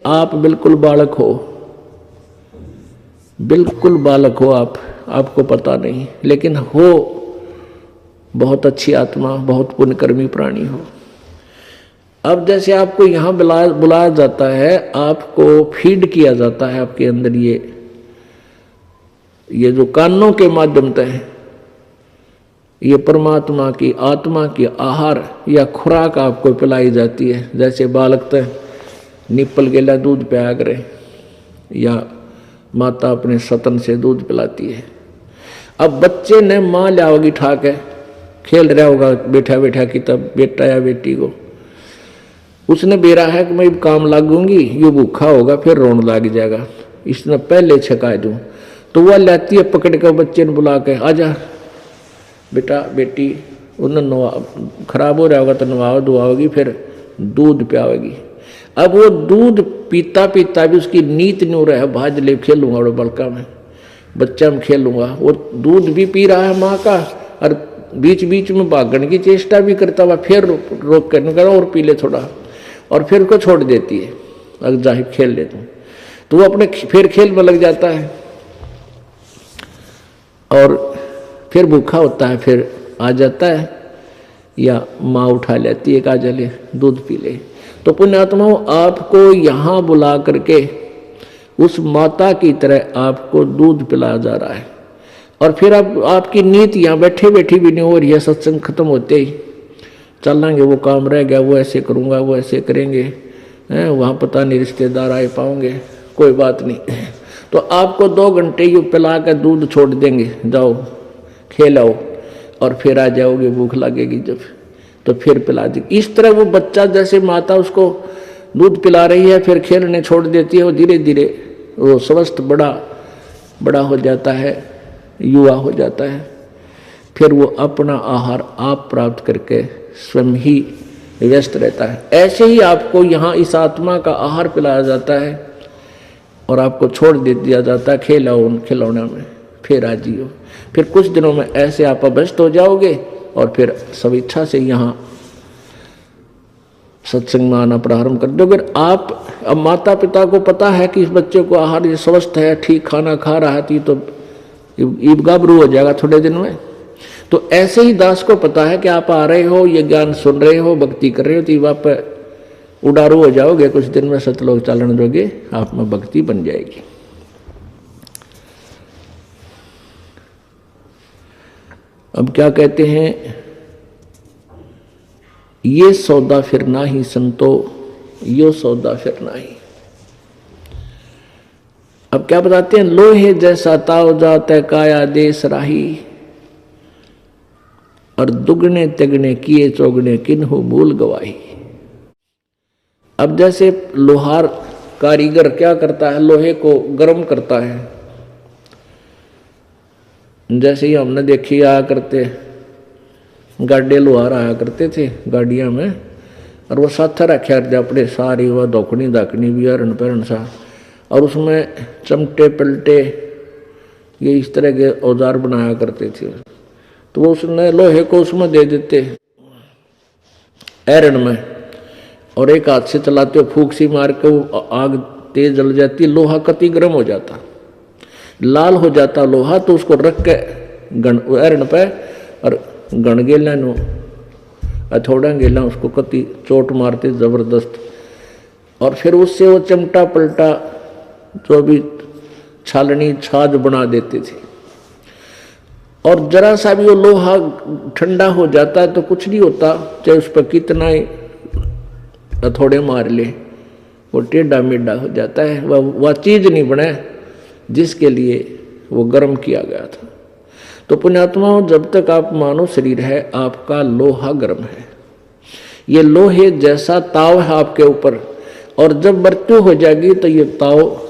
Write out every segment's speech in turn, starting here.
आप बिल्कुल बालक हो, बिल्कुल बालक हो आप, आपको पता नहीं, लेकिन हो बहुत अच्छी आत्मा, बहुत पुण्यकर्मी प्राणी हो। अब जैसे आपको यहाँ बुलाया जाता है, आपको फीड किया जाता है आपके अंदर ये जो कानों के माध्यम से है, ये परमात्मा की आत्मा की आहार या खुराक आपको पिलाई जाती है। जैसे बालक तय निपल गेला दूध पिया करे, या माता अपने सतन से दूध पिलाती है। अब बच्चे ने माँ लाओगी ठाक है, खेल रहा होगा बैठा बैठा की, तब बेटा या बेटी को उसने बेरा है कि मैं काम लागूंगी, ये भूखा होगा फिर रोने लग जाएगा, इसने पहले छका दूं, तो वह लाती है पकड़ कर बच्चे ने बुला के, आजा बेटा बेटी, उन्हें खराब हो रहा होगा तो नवाओ दुआओगी, फिर दूध पियाओगी। अब वो दूध पीता पीता भी उसकी नीत नहीं रहा है, भाज ले खेलूंगा और बलका में बच्चा में खेलूंगा, वो दूध भी पी रहा है माँ का, और बीच बीच में भागने की चेष्टा भी करता हुआ, फिर रोक कर निकला और पी ले थोड़ा, और फिर उसको छोड़ देती है, अगर जाहिर खेल ले तो वो अपने फिर खेल में लग जाता है, और फिर भूखा होता है, फिर आ जाता है, या माँ उठा लेती है, का जले दूध पी ले। तो पुण्यात्माओं, आपको यहाँ बुला करके उस माता की तरह आपको दूध पिलाया जा रहा है, और फिर अब आपकी नीति यहाँ बैठे बैठी भी नहीं हो रही है। सत्संग खत्म होते ही चलेंगे, वो काम रह गया, वो ऐसे करूँगा, वो ऐसे करेंगे, वहाँ पता नहीं रिश्तेदार आए पाओगे, कोई बात नहीं, तो आपको 2 घंटे यूँ पिला कर दूध छोड़ देंगे, जाओ खेलाओ, और फिर आ जाओगे, भूख लगेगी जब तो फिर पिला देगी। इस तरह वो बच्चा, जैसे माता उसको दूध पिला रही है, फिर खेलने छोड़ देती है, वो धीरे धीरे वो स्वस्थ बड़ा हो जाता है, युवा हो जाता है, फिर वो अपना आहार आप प्राप्त करके स्वयं ही व्यस्त रहता है। ऐसे ही आपको यहाँ इस आत्मा का आहार पिलाया जाता है, और आपको छोड़ दे दिया जाता है खेलाओ उन खिलौने में, फिर आ जियो। फिर कुछ दिनों में ऐसे आप अभ्यस्त हो जाओगे, और फिर सब इच्छा से यहाँ सत्संग में आना प्रारंभ कर दोगे। आप अब माता पिता को पता है कि इस बच्चे को आहार ये स्वस्थ है, ठीक खाना खा रहा है, तो गाभरू हो जाएगा थोड़े दिन में। तो ऐसे ही दास को पता है कि आप आ रहे हो, ये ज्ञान सुन रहे हो, भक्ति कर रहे हो, तो आप उडारू हो जाओगे, कुछ दिन में सतलोक चालन दोगे, आप में भक्ति बन जाएगी। अब क्या कहते हैं, ये सौदा फिर ना ही संतो, यो सौदा फिर ना ही। अब क्या बताते हैं, लोहे जैसा ताव जाता काया देश राही, और दुगने तिगने किए चौगने किन्हु मूल गवाही। अब जैसे लोहार कारीगर क्या करता है, लोहे को गर्म करता है, जैसे ही हमने देखी आया करते गाड़े लोहार आया करते थे गाड़ियां में, और वो साथ रखा करते अपने सारी वह धोकनी दाकनी भी हरण पहन सा, और उसमें चमटे पलटे ये इस तरह के औजार बनाया करते थे। तो वो उसने लोहे को उसमें दे देते ऐरण में, और एक हाथ से चलाते हो, फूंक सी मार के वो आग तेज जल जाती, लोहा कति गर्म हो जाता, लाल हो जाता लोहा, तो उसको रख के ऐरण पे और गण गेला नो थोड़ा गेला, उसको कति चोट मारते जबरदस्त, और फिर उससे वो चमटा पलटा जो भी छालनी छाज बना देते थे। और जरा सा भी वो लोहा ठंडा हो जाता है तो कुछ नहीं होता, चाहे उस पर कितना ही थोड़े मार ले, वो टेढ़ा मेढ़ा हो जाता है, वह चीज नहीं बने जिसके लिए वो गर्म किया गया था। तो पुण्यात्माओं, जब तक आप मानव शरीर है, आपका लोहा गर्म है, ये लोहे जैसा ताव है आपके ऊपर, और जब मृत्यु हो जाएगी तो ये ताव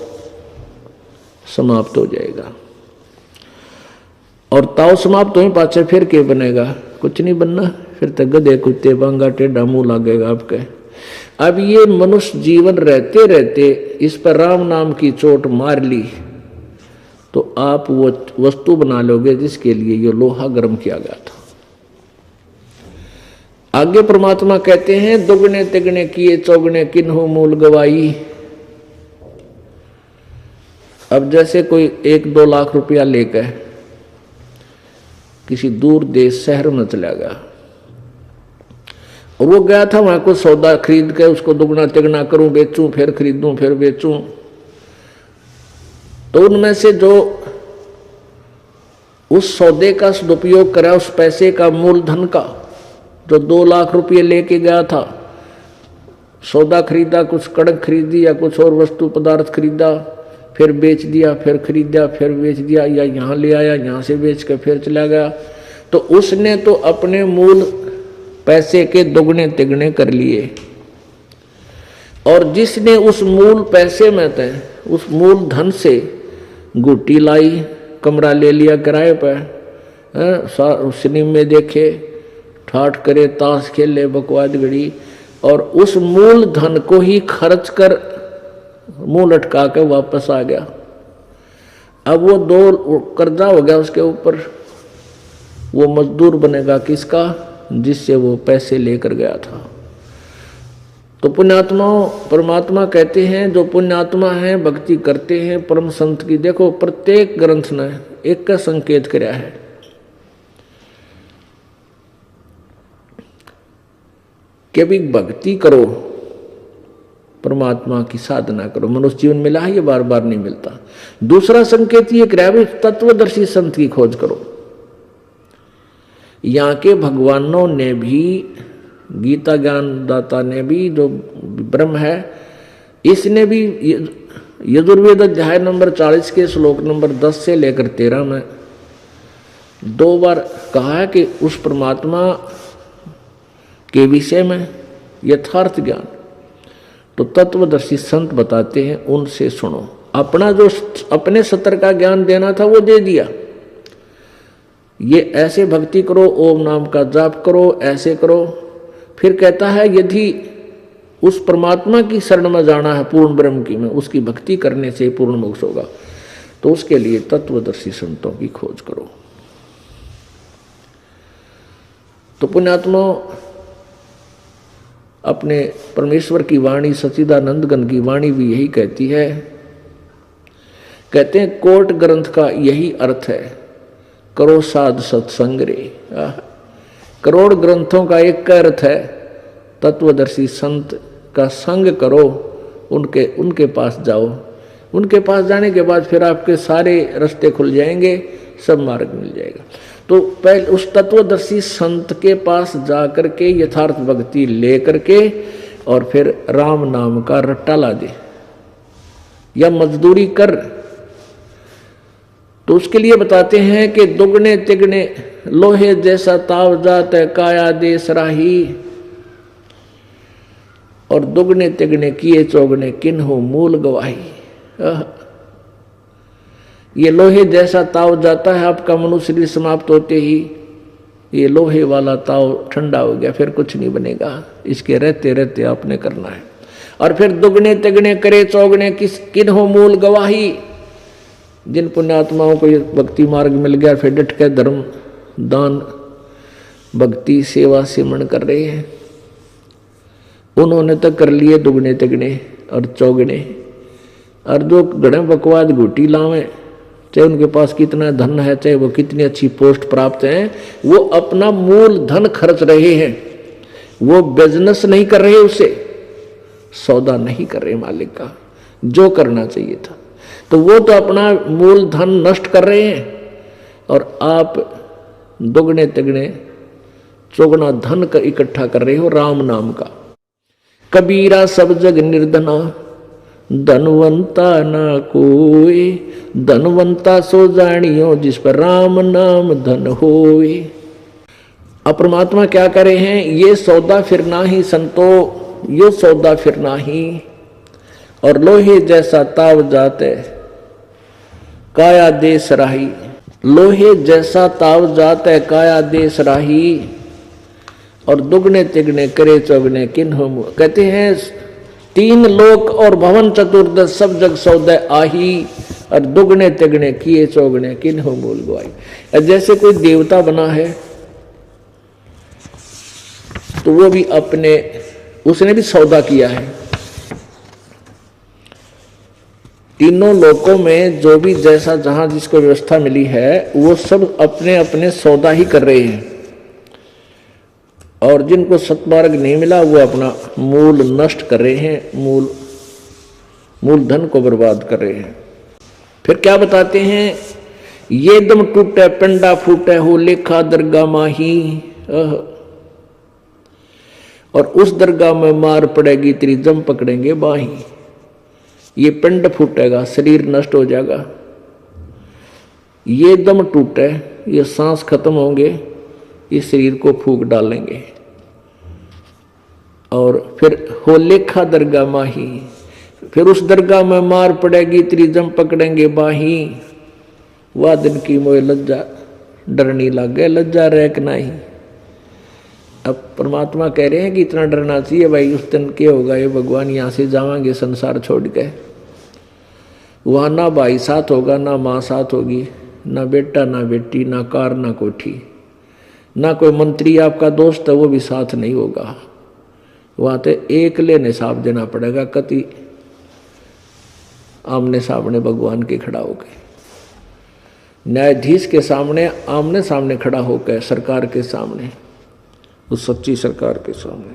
समाप्त हो जाएगा। और ताव समाप्त हो पाछे फिर क्या बनेगा, कुछ नहीं बनना, फिर तो गधे कुत्ते बांगा टेढ़ा मुंह लगेगा आपके। अब ये मनुष्य जीवन रहते रहते इस पर राम नाम की चोट मार ली, तो आप वो वस्तु बना लोगे जिसके लिए ये लोहा गर्म किया गया था। आगे परमात्मा कहते हैं, दुगने तिगने किए चौगने किन्हु मूल गवाई, अब जैसे कोई 1-2 लाख रुपया लेकर किसी दूर देश शहर में चला गया और वो गया था वहां कुछ सौदा खरीद के उसको दुगना तिगना करूं, बेचूं, फिर खरीदूं, फिर बेचूं, तो उनमें से जो उस सौदे का सदुपयोग करा, उस पैसे का मूलधन का, जो 2 लाख रुपये लेके गया था, सौदा खरीदा, कुछ कड़क खरीदी या कुछ और वस्तु पदार्थ खरीदा, फिर बेच दिया, फिर खरीदा, फिर बेच दिया, या यहाँ ले आया, यहाँ से बेच कर फिर चला गया, तो उसने तो अपने मूल पैसे के दुगने तिगने कर लिए। और जिसने उस मूल पैसे में थे, उस मूल धन से गुटी लाई, कमरा ले लिया किराए पर, सिनेमा देखे, ठाठ करे, ताश खेले, बकवाद गड़ी, और उस मूल धन को ही खर्च कर मुंह लटका के वापस आ गया। अब वो 2 कर्जा हो गया उसके ऊपर, वो मजदूर बनेगा किसका? जिससे वो पैसे लेकर गया था। तो पुण्यात्मा, परमात्मा कहते हैं जो पुण्यात्मा है, भक्ति करते हैं परम संत की, देखो प्रत्येक ग्रंथ ने एक का संकेत किया है कि अभी भक्ति करो, परमात्मा की साधना करो। मनुष्य जीवन मिला है, ये बार बार नहीं मिलता। दूसरा संकेत ये किया है तत्वदर्शी संत की खोज करो। यहाँ के भगवानों ने भी, गीता ज्ञान दाता ने भी, जो ब्रह्म है, इसने भी यजुर्वेद अध्याय नंबर 40 के श्लोक नंबर 10 से लेकर 13 में 2 बार कहा है कि उस परमात्मा के विषय में यथार्थ ज्ञान तो तत्वदर्शी संत बताते हैं, उनसे सुनो। अपना जो अपने सत्तर का ज्ञान देना था वो दे दिया। ये ऐसे भक्ति करो, ओम नाम का जाप करो, ऐसे करो। फिर कहता है यदि उस परमात्मा की शरण में जाना है, पूर्ण ब्रह्म की में, उसकी भक्ति करने से पूर्ण मोक्ष होगा, तो उसके लिए तत्वदर्शी संतों की खोज करो। तो पुण्यात्मा, अपने परमेश्वर की वाणी, सच्चिदानंद घन की वाणी भी यही कहती है। कहते हैं कोट ग्रंथ का यही अर्थ है, करो साध सत्संग रे। करोड़ ग्रंथों का एक का अर्थ है तत्वदर्शी संत का संग करो, उनके पास जाओ। उनके पास जाने के बाद फिर आपके सारे रास्ते खुल जाएंगे, सब मार्ग मिल जाएगा। तो पहले उस तत्वदर्शी संत के पास जाकर के यथार्थ भक्ति ले करके और फिर राम नाम का रट्टा ला दे या मजदूरी कर। तो उसके लिए बताते हैं कि दुगने तिगने लोहे जैसा ताव जात है काया देश राही, और दुगने तिगने किए चौगने किन्हों मूल गवाही। ये लोहे जैसा ताव जाता है, आपका मनुष्य शरीर समाप्त होते ही ये लोहे वाला ताव ठंडा हो गया, फिर कुछ नहीं बनेगा। इसके रहते रहते आपने करना है। और फिर दुगने तिगने करे चौगने किन्हों मूल गवाही। जिन पुण्यात्माओं को ये भक्ति मार्ग मिल गया, फिर डट के धर्म दान भक्ति सेवा सिमरण कर रहे हैं, उन्होंने तो कर लिए दुगने तिगने और चौगने। और जो गणे बकवाद घुटी लावे, चाहे उनके पास कितना धन है, चाहे वो कितनी अच्छी पोस्ट प्राप्त है, वो अपना मूल धन खर्च रहे हैं। वो बिजनेस नहीं कर रहे, उससे सौदा नहीं कर रहे मालिक का जो करना चाहिए था। तो वो तो अपना मूल धन नष्ट कर रहे हैं, और आप दुगने तिगने चौगुना धन का इकट्ठा कर रहे हो राम नाम का। कबीरा सब जग निर्धना, धनवंता ना कोई, धनवंता सो जानियो जिस पर राम नाम धन होए। अब परमात्मा क्या करे हैं, ये सौदा फिरना ही संतो, ये सौदा फिरना ही। और लोहे जैसा ताव जाते काया देश राही, लोहे जैसा ताव जाते काया देश राही। और दुगने तिगने करे चौगने किन्हों, कहते हैं 3 लोक और भवन चतुर्दश सब जग सौदे आही, और दुगने तिगने किए चौगने किन्हों मूल गवाई। जैसे कोई देवता बना है तो वो भी उसने भी सौदा किया है। तीनों लोकों में जो भी जैसा जहां जिसको व्यवस्था मिली है वो सब अपने अपने सौदा ही कर रहे हैं, और जिनको सत्मार्ग नहीं मिला वो अपना मूल नष्ट कर रहे हैं, मूल धन को बर्बाद कर रहे हैं। फिर क्या बताते हैं, ये दम टूटे पिंडा फूटे हो लेखा दरगाह माही, और उस दरगाह में मार पड़ेगी तेरी जम पकड़ेंगे बाही। ये पिंड फूटेगा, शरीर नष्ट हो जाएगा, ये दम टूटे, ये सांस खत्म होंगे, इस शरीर को फूंक डालेंगे, और फिर हो लेखा दरगाह माही, फिर उस दरगाह में मार पड़ेगी तेरी जम पकड़ेंगे बाही। वह दिन की मोह लज्जा डरनी लग गए, लज्जा रह के नहीं। अब परमात्मा कह रहे हैं कि इतना डरना चाहिए भाई, उस दिन क्या होगा, ये भगवान यहाँ से जावांगे संसार छोड़ के, वहाँ ना भाई साथ होगा, ना माँ साथ होगी, ना बेटा ना बेटी, ना कार ना कोठी, ना कोई मंत्री आपका दोस्त है वो भी साथ नहीं होगा। वहाँ तो एक लेने हिसाब देना पड़ेगा, कति आमने सामने भगवान के खड़ा होकर, न्यायाधीश के सामने आमने सामने खड़ा होकर, सरकार के सामने, उस सच्ची सरकार के सामने।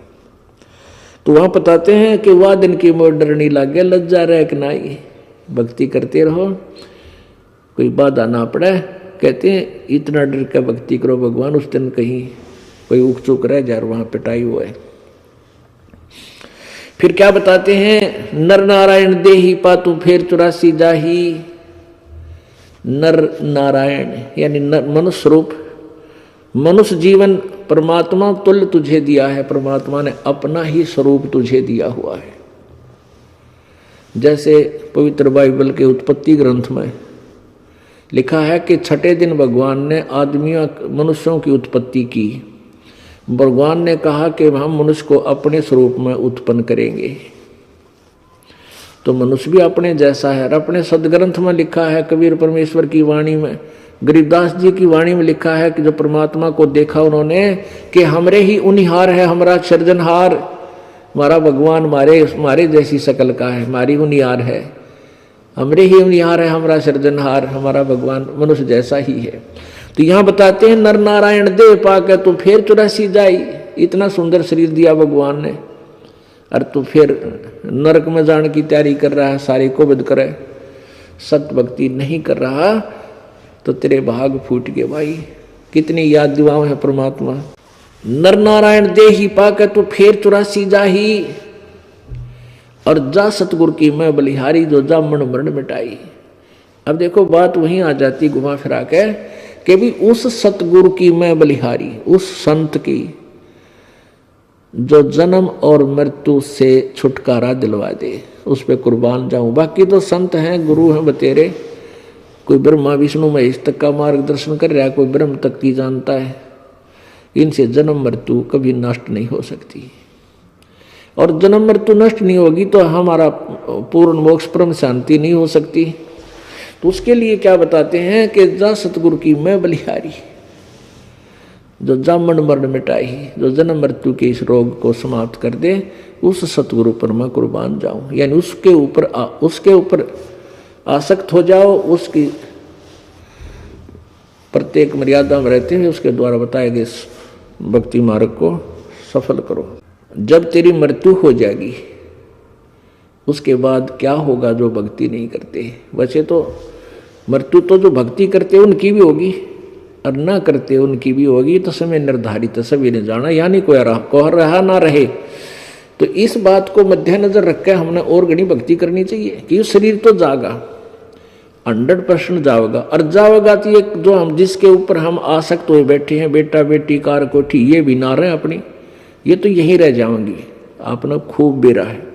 तो वहां बताते हैं कि वह दिन की मोह डरनी लागे, लज्जा रह के नाई, भक्ति करते रहो, कोई बाधा ना पड़े। कहते हैं इतना डर के भक्ति करो भगवान, उस दिन कहीं कोई उक चूक रह जाए, वहां पिटाई हुआ है। फिर क्या बताते हैं, नर नारायण देही पातू फेर 84 जाही। नर नारायण यानी मनुष्य रूप, मनुष्य जीवन परमात्मा तुल्य तुझे दिया है, परमात्मा ने अपना ही स्वरूप तुझे दिया हुआ है। जैसे पवित्र बाइबल के उत्पत्ति ग्रंथ में लिखा है कि छठे दिन भगवान ने मनुष्यों की उत्पत्ति की। भगवान ने कहा कि हम मनुष्य को अपने स्वरूप में उत्पन्न करेंगे, तो मनुष्य भी अपने जैसा है। और अपने सदग्रंथ में लिखा है, कबीर परमेश्वर की वाणी में, गरीबदास जी की वाणी में लिखा है कि जो परमात्मा को देखा उन्होंने कि हमरे ही उनिहार है, हमारा सृजनहार, हमारा भगवान हमारे जैसी शकल का है, हमारी उनिहार है, हमरे ही उनिहार है, हमारा सृजनहार, हमारा भगवान मनुष्य जैसा ही है। तो यहाँ बताते हैं नर नारायण देह पाके तू फिर 84 जाई। इतना सुंदर शरीर दिया भगवान ने, और तू फिर नरक में जाने की तैयारी कर रहा है, सारे को बद करे, सत भक्ति नहीं कर रहा तो तेरे भाग फूट गए भाई। कितनी याद दिवाओं है परमात्मा। नर नारायण देही पाके तू फिर 84 जाही, और जा सतगुरु की मैं बलिहारी, जो जा मन मरण मिटाई। अब देखो बात वहीं आ जाती घुमा फिरा के कि भी उस सतगुरु की मैं बलिहारी, उस संत की जो जन्म और मृत्यु से छुटकारा दिलवा दे, उस पे कुर्बान जाऊं। बाकी तो संत हैं, गुरु हैं बतेरे, कोई ब्रह्मा विष्णु महेश तक का मार्गदर्शन कर रहा है, कोई ब्रह्म तक की जानता है। इनसे जन्म मृत्यु कभी नष्ट नहीं हो सकती, और जन्म मृत्यु नष्ट नहीं होगी तो हमारा पूर्ण मोक्ष परम शांति नहीं हो सकती। तो उसके लिए क्या बताते हैं कि जा सतगुरु की मैं बलिहारी, जो जामन मरण मिटाई, जो जन्म मृत्यु के इस रोग को समाप्त कर दे, उस सतगुरु पर मैं कुर्बान जाऊं। यानी उसके ऊपर आसक्त हो जाओ, उसकी प्रत्येक मर्यादा में रहते हुए उसके द्वारा बताए गए भक्ति मार्ग को सफल करो। जब तेरी मृत्यु हो जाएगी उसके बाद क्या होगा जो भक्ति नहीं करते। वैसे तो मृत्यु तो जो भक्ति करते उनकी भी होगी और ना करते उनकी भी होगी, तो समय निर्धारित सभी ने जाना, यानी कोई रहा ना रहे। तो इस बात को मद्देनजर रखकर हमने और घनी भक्ति करनी चाहिए कि शरीर तो जागा, 100% जाओगा, और जाओगा तो ये जो हम जिसके ऊपर हम आसक्त हुए बैठे हैं, बेटा बेटी कार कोठी, ये भी ना रहे अपनी, ये तो यहीं रह जाएंगी। आपने खूब बेरा है।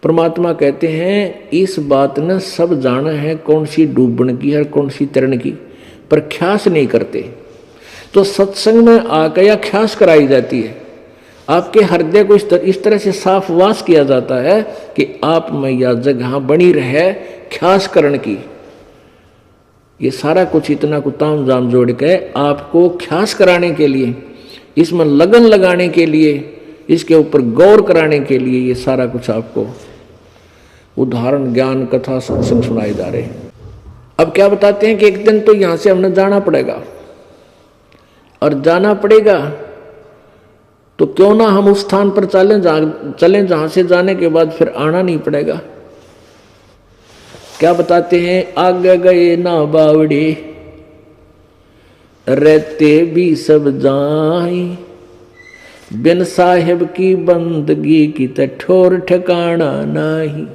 परमात्मा कहते हैं इस बात ने सब जाना है कौन सी डूबन की है कौन सी तरण की, पर ख्यास नहीं करते। तो सत्संग में आकर या ख्यास कराई जाती है, आपके हृदय को इस तरह से साफ वास किया जाता है कि आप में यह जगह बनी रहे ख्यास करण की। ये सारा कुछ इतना को ताम जाम जोड़ के आपको ख्यास कराने के लिए, इसमें लगन लगाने के लिए, इसके ऊपर गौर कराने के लिए ये सारा कुछ आपको उदाहरण ज्ञान कथा सत्संग सुनाए जा रहे। अब क्या बताते हैं कि एक दिन तो यहां से हमने जाना पड़ेगा, और जाना पड़ेगा तो क्यों ना हम उस स्थान पर चलें जहां से जाने के बाद फिर आना नहीं पड़ेगा। क्या बताते हैं, आगे गए ना बावड़े रहते भी सब जाई, बिन साहिब की बंदगी की ठोर ठिकाना नहीं।